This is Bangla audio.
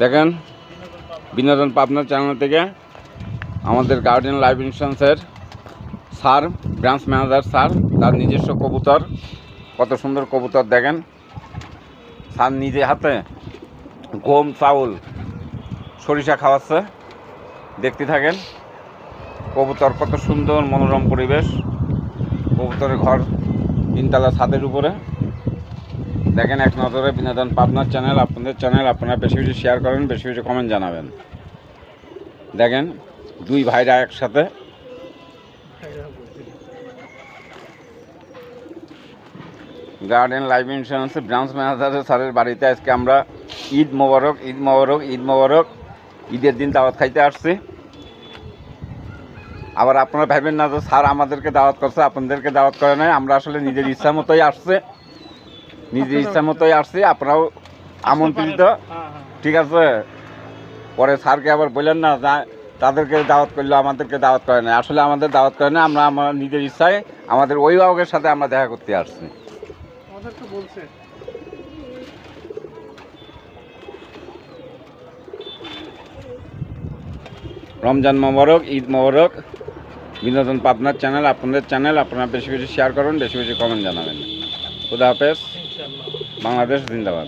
দেখেন বিনোদন পাবনা চ্যানেল থেকে আমাদের গার্ডিয়ান লাইফ ইন্স্যুরেন্সের স্যার, ব্রাঞ্চ ম্যানেজার স্যার, তার নিজস্ব কবুতর, কত সুন্দর কবুতর দেখেন। স্যার নিজে হাতে গম, চাউল, সরিষা খাওয়াচ্ছে, দেখতে থাকেন। কবুতর কত সুন্দর মনোরম পরিবেশ, কবুতরের ঘর 3 তলা ছাদের উপরে। দেখেন এক নজরে বিনোদন পাবনার চ্যানেল, আপনাদের চ্যানেল, আপনারা বেশি বেশি শেয়ার করেন, বেশি বেশি কমেন্ট জানাবেন। দেখেন দুই ভাইরা একসাথে। গার্ডেন লাইফ ইন্স্যুরেন্সের ব্রাঞ্চ ম্যানেজারের স্যারের বাড়িতে আজকে আমরা ঈদ মোবারক, ঈদ মোবারক, ঈদ মোবারক, ঈদের দিন দাওয়াত খাইতে আসছি। আবার আপনারা ভাবেন না যে স্যার আমাদেরকে দাওয়াত করছে, আপনাদেরকে দাওয়াত করে নাই। আমরা আসলে নিজের ইচ্ছা মতোই আসছে, নিজের ইচ্ছা মতোই আসছি। আপনারাও আমন্ত্রিত, ঠিক আছে? পরে স্যারকে আবার বললেন না তাদেরকে দাওয়াত করলো, আমাদেরকে দাওয়াত করে নাই। আসলে আমাদের দাওয়াত করে না, আমরা আমার নিজের ইচ্ছায় আমাদের অভিভাবকের সাথে আমরা দেখা করতে আসছি। রমজান মোবারক, ঈদ মোবারক। বিনোদন পাবনার চ্যানেল, আপনাদের চ্যানেল, আপনারা বেশি বেশি শেয়ার করুন, বেশি বেশি কমেন্ট জানাবেন। খুদা হাফেজ। বাংলাদেশ জিন্দাবাদ।